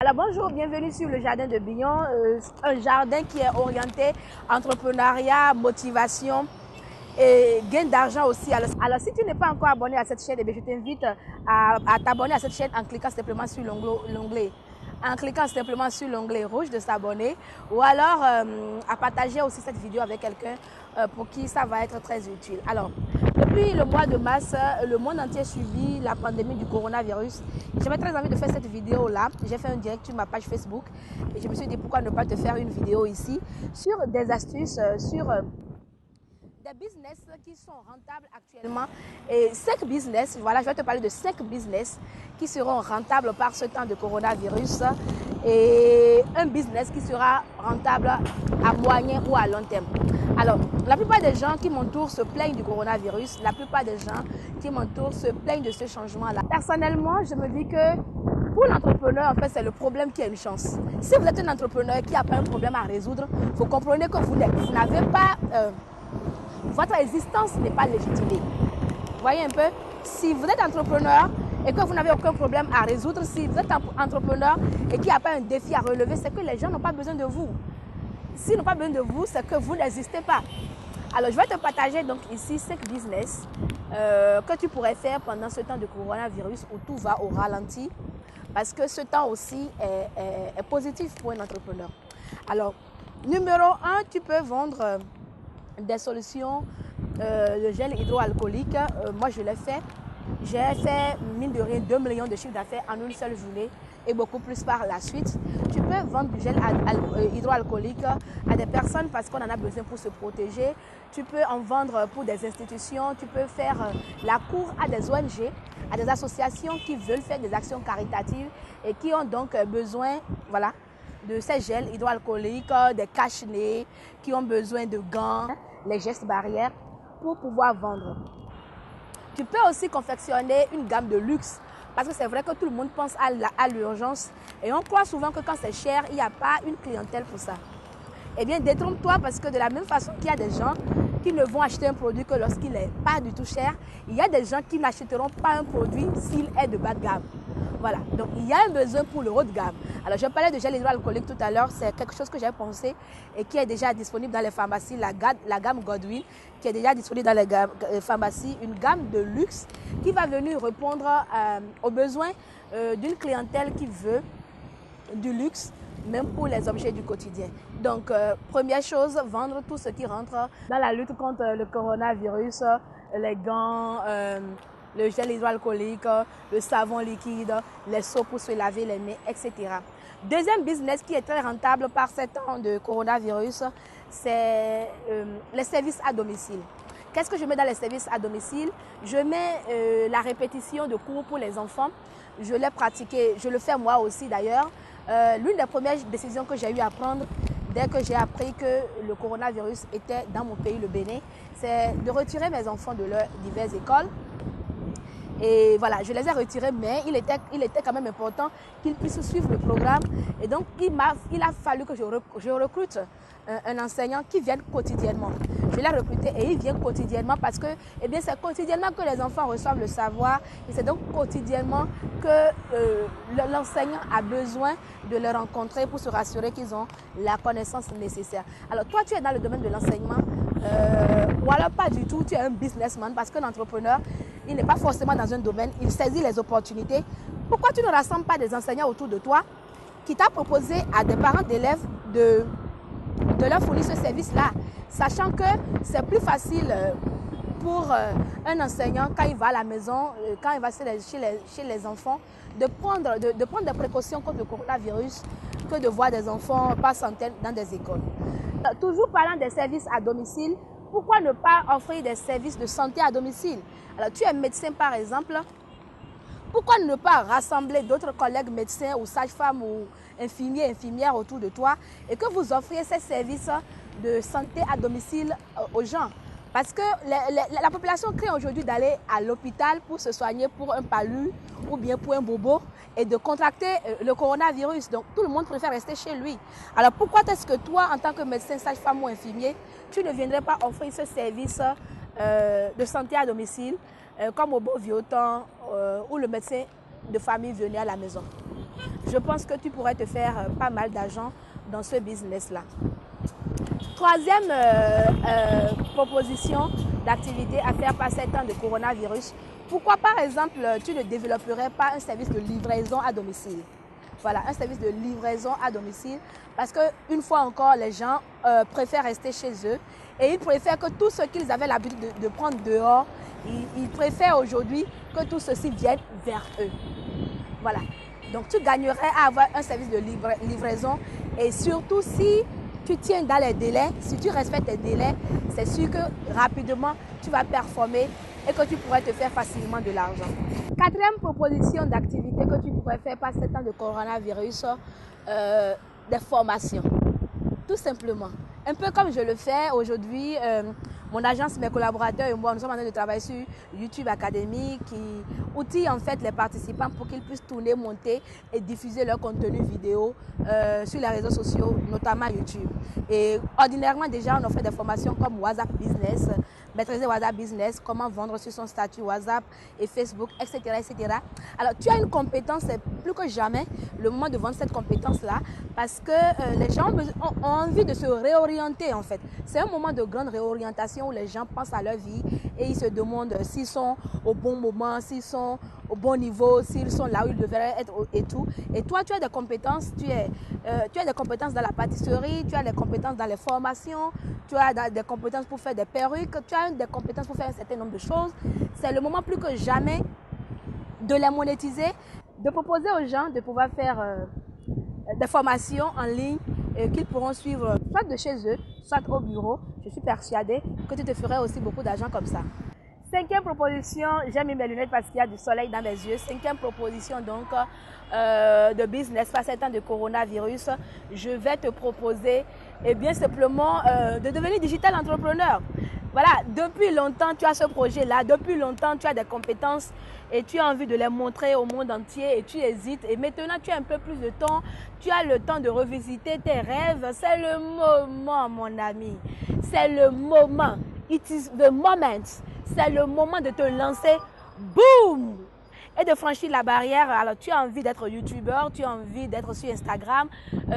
Alors bonjour, bienvenue sur le jardin de Bignon, un jardin qui est orienté entrepreneuriat, motivation et gain d'argent aussi. Alors si tu n'es pas encore abonné à cette chaîne, je t'invite à t'abonner à cette chaîne en cliquant simplement sur l'onglet rouge de s'abonner, ou alors à partager aussi cette vidéo avec quelqu'un pour qui ça va être très utile. Alors, depuis le mois de mars, le monde entier subit la pandémie du coronavirus. J'avais très envie de faire cette vidéo-là. J'ai fait un direct sur ma page Facebook et je me suis dit pourquoi ne pas te faire une vidéo ici sur des astuces, sur des business qui sont rentables actuellement. Et 5 business, voilà, je vais te parler de 5 business qui seront rentables par ce temps de coronavirus et un business qui sera rentable à moyen ou à long terme. Alors, la plupart des gens qui m'entourent se plaignent du coronavirus. La plupart des gens qui m'entourent se plaignent de ce changement-là. Personnellement, je me dis que pour l'entrepreneur, en fait, c'est le problème qui a une chance. Si vous êtes un entrepreneur qui n'a pas un problème à résoudre, vous comprenez que vous n'avez pas... votre existence n'est pas légitimée. Vous voyez un peu? Si vous êtes entrepreneur et que vous n'avez aucun problème à résoudre, si vous êtes entrepreneur et qu'il n'y a pas un défi à relever, c'est que les gens n'ont pas besoin de vous. S'ils n'ont pas besoin de vous, c'est que vous n'existez pas. Alors, je vais te partager donc ici 5 business que tu pourrais faire pendant ce temps de coronavirus où tout va au ralenti, parce que ce temps aussi est positif pour un entrepreneur. Alors, numéro 1, tu peux vendre des solutions, le gel hydroalcoolique. Moi, je l'ai fait. J'ai fait, mine de rien, 2 millions de chiffres d'affaires en une seule journée et beaucoup plus par la suite. Tu peux vendre du gel hydroalcoolique à des personnes parce qu'on en a besoin pour se protéger. Tu peux en vendre pour des institutions. Tu peux faire la cour à des ONG, à des associations qui veulent faire des actions caritatives et qui ont donc besoin, voilà, de ces gels hydroalcooliques, des cache-nez, qui ont besoin de gants, les gestes barrières pour pouvoir vendre. Tu peux aussi confectionner une gamme de luxe parce que c'est vrai que tout le monde pense à l'urgence et on croit souvent que quand c'est cher, il n'y a pas une clientèle pour ça. Eh bien, détrompe-toi parce que de la même façon qu'il y a des gens qui ne vont acheter un produit que lorsqu'il n'est pas du tout cher, il y a des gens qui n'achèteront pas un produit s'il est de bas de gamme. Voilà, donc il y a un besoin pour le haut de gamme. Alors, je parlais de gel hydroalcoolique tout à l'heure, c'est quelque chose que j'ai pensé et qui est déjà disponible dans les pharmacies, la gamme Godwin, qui est déjà disponible dans les pharmacies, une gamme de luxe qui va venir répondre aux besoins d'une clientèle qui veut du luxe, même pour les objets du quotidien. Donc, première chose, vendre tout ce qui rentre dans la lutte contre le coronavirus, les gants, le gel hydroalcoolique, le savon liquide, les seaux pour se laver les mains, etc. Deuxième business qui est très rentable par ces temps de coronavirus, c'est les services à domicile. Qu'est-ce que je mets dans les services à domicile? Je mets la répétition de cours pour les enfants. Je l'ai pratiqué, je le fais moi aussi d'ailleurs. L'une des premières décisions que j'ai eu à prendre dès que j'ai appris que le coronavirus était dans mon pays, le Bénin, c'est de retirer mes enfants de leurs diverses écoles. Et voilà, je les ai retirés, mais il était quand même important qu'ils puissent suivre le programme. Et donc, il a fallu que je recrute un enseignant qui vienne quotidiennement. Je l'ai recruté et il vient quotidiennement parce que, eh bien, c'est quotidiennement que les enfants reçoivent le savoir. Et c'est donc quotidiennement que l'enseignant a besoin de les rencontrer pour se rassurer qu'ils ont la connaissance nécessaire. Alors, toi, tu es dans le domaine de l'enseignement, ou alors pas du tout, tu es un businessman parce qu'un entrepreneur, il n'est pas forcément dans un domaine, il saisit les opportunités. Pourquoi tu ne rassembles pas des enseignants autour de toi qui t'a proposé à des parents d'élèves de leur fournir ce service-là, sachant que c'est plus facile pour un enseignant quand il va à la maison, quand il va chez les enfants, de prendre des précautions contre le coronavirus que de voir des enfants par centaines dans des écoles. Toujours parlant des services à domicile, pourquoi ne pas offrir des services de santé à domicile? Alors, tu es médecin par exemple, pourquoi ne pas rassembler d'autres collègues médecins ou sages-femmes ou infirmières autour de toi et que vous offriez ces services de santé à domicile aux gens? Parce que la population craint aujourd'hui d'aller à l'hôpital pour se soigner pour un palu ou bien pour un bobo et de contracter le coronavirus. Donc, tout le monde préfère rester chez lui. Alors, pourquoi est-ce que toi, en tant que médecin, sage-femme ou infirmier, tu ne viendrais pas offrir ce service de santé à domicile comme au beau vieux temps où le médecin de famille venait à la maison? je pense que tu pourrais te faire pas mal d'argent dans ce business-là. Troisième proposition d'activité à faire par ces temps de coronavirus, pourquoi par exemple tu ne développerais pas un service de livraison à domicile? Voilà, un service de livraison à domicile parce qu'une fois encore, les gens préfèrent rester chez eux et ils préfèrent que tout ce qu'ils avaient l'habitude de prendre dehors, ils préfèrent aujourd'hui que tout ceci vienne vers eux. Voilà, donc tu gagnerais à avoir un service de livraison et surtout si tu tiens dans les délais, si tu respectes tes délais, c'est sûr que rapidement tu vas performer et que tu pourrais te faire facilement de l'argent. Quatrième proposition d'activité que tu pourrais faire par ce temps de coronavirus, des formations, tout simplement. Un peu comme je le fais aujourd'hui, mon agence, mes collaborateurs et moi, nous sommes en train de travailler sur YouTube Academy qui outille en fait les participants pour qu'ils puissent tourner, monter et diffuser leur contenu vidéo sur les réseaux sociaux, notamment YouTube. Et ordinairement déjà, on offre des formations comme WhatsApp Business, maîtriser WhatsApp Business, comment vendre sur son statut WhatsApp et Facebook, etc., etc. Alors, tu as une compétence, c'est plus que jamais le moment de vendre cette compétence-là parce que les gens ont envie de se réorienter en fait. C'est un moment de grande réorientation où les gens pensent à leur vie et ils se demandent s'ils sont au bon moment, s'ils sont au bon niveau, s'ils sont là où ils devraient être et tout. Et toi, tu as des compétences, tu as des compétences dans la pâtisserie, tu as des compétences dans les formations, tu as des compétences pour faire des perruques, tu as des compétences pour faire un certain nombre de choses. C'est le moment plus que jamais de les monétiser, de proposer aux gens de pouvoir faire des formations en ligne qu'ils pourront suivre soit de chez eux, soit au bureau. Je suis persuadée que tu te ferais aussi beaucoup d'argent comme ça. Cinquième proposition, j'ai mis mes lunettes parce qu'il y a du soleil dans mes yeux. Cinquième proposition donc de business face à temps de coronavirus. Je vais te proposer bien simplement de devenir digital entrepreneur. Voilà, depuis longtemps tu as ce projet-là, depuis longtemps tu as des compétences et tu as envie de les montrer au monde entier et tu hésites. Et maintenant tu as un peu plus de temps, tu as le temps de revisiter tes rêves. C'est le moment mon ami, c'est le moment. It is the moment. C'est le moment de te lancer, boum, et de franchir la barrière. Alors, tu as envie d'être youtubeur, tu as envie d'être sur Instagram,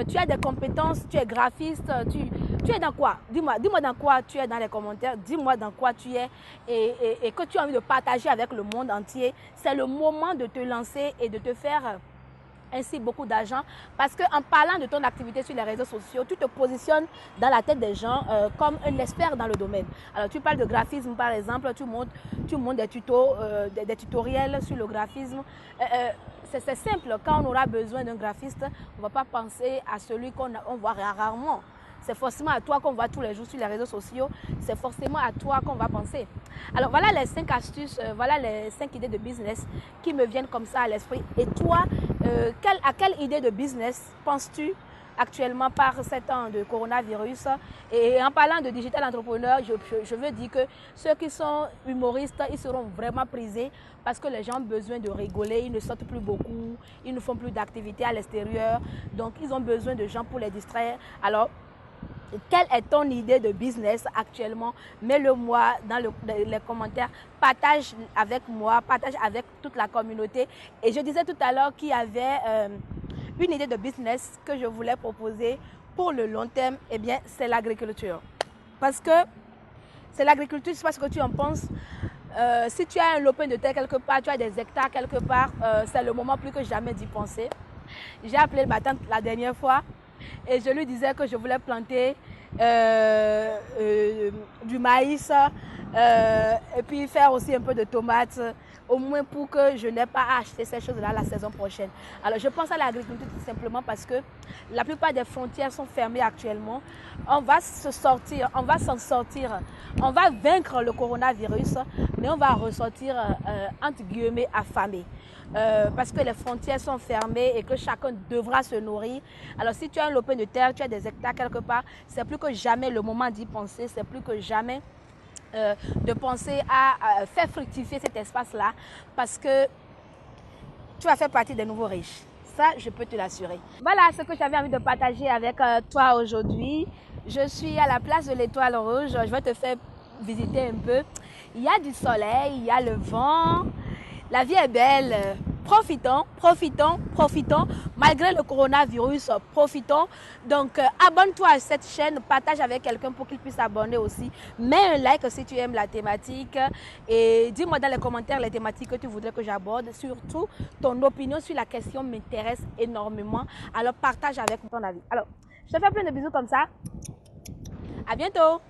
tu as des compétences, tu es graphiste, tu es dans quoi? Dis-moi dans quoi tu es dans les commentaires, dis-moi dans quoi tu es et que tu as envie de partager avec le monde entier. C'est le moment de te lancer et de te faire ainsi beaucoup d'argent parce qu'en parlant de ton activité sur les réseaux sociaux, tu te positionnes dans la tête des gens comme un expert dans le domaine. Alors tu parles de graphisme par exemple, tu montes des tutos, des tutoriels sur le graphisme. C'est simple, quand on aura besoin d'un graphiste, on ne va pas penser à celui qu'on voit rarement. C'est forcément à toi qu'on voit tous les jours sur les réseaux sociaux. C'est forcément à toi qu'on va penser. Alors voilà les 5 astuces, voilà les 5 idées de business qui me viennent comme ça à l'esprit. Et toi, à quelle idée de business penses-tu actuellement par ces temps de coronavirus? Et en parlant de digital entrepreneur, je veux dire que ceux qui sont humoristes, ils seront vraiment prisés parce que les gens ont besoin de rigoler, ils ne sortent plus beaucoup, ils ne font plus d'activités à l'extérieur. Donc ils ont besoin de gens pour les distraire. Alors, quelle est ton idée de business actuellement? Mets-le moi dans les commentaires. Partage avec moi, partage avec toute la communauté. Et je disais tout à l'heure qu'il y avait une idée de business que je voulais proposer pour le long terme. Eh bien, c'est l'agriculture. Parce que c'est l'agriculture, je ne sais pas ce que tu en penses. Si tu as un lopin de terre quelque part, tu as des hectares quelque part, c'est le moment plus que jamais d'y penser. J'ai appelé ma tante la dernière fois. Et je lui disais que je voulais planter du maïs et puis faire aussi un peu de tomates, au moins pour que je n'ai pas à acheter ces choses-là la saison prochaine. Alors je pense à l'agriculture tout simplement parce que la plupart des frontières sont fermées actuellement. On va s'en sortir, on va vaincre le coronavirus, mais on va ressortir entre guillemets affamé. Parce que les frontières sont fermées et que chacun devra se nourrir. Alors si tu as un lopin de terre, tu as des hectares quelque part, c'est plus que jamais le moment d'y penser, c'est plus que jamais de penser à faire fructifier cet espace-là parce que tu vas faire partie des nouveaux riches. Ça, je peux te l'assurer. Voilà ce que j'avais envie de partager avec toi aujourd'hui. Je suis à la place de l'Étoile Rouge. Je vais te faire visiter un peu. Il y a du soleil, il y a le vent. La vie est belle. profitons, malgré le coronavirus, profitons. Donc, abonne-toi à cette chaîne, partage avec quelqu'un pour qu'il puisse s'abonner aussi. Mets un like si tu aimes la thématique et dis-moi dans les commentaires les thématiques que tu voudrais que j'aborde. Surtout, ton opinion sur la question m'intéresse énormément. Alors, partage avec ton avis. Alors, je te fais plein de bisous comme ça. À bientôt.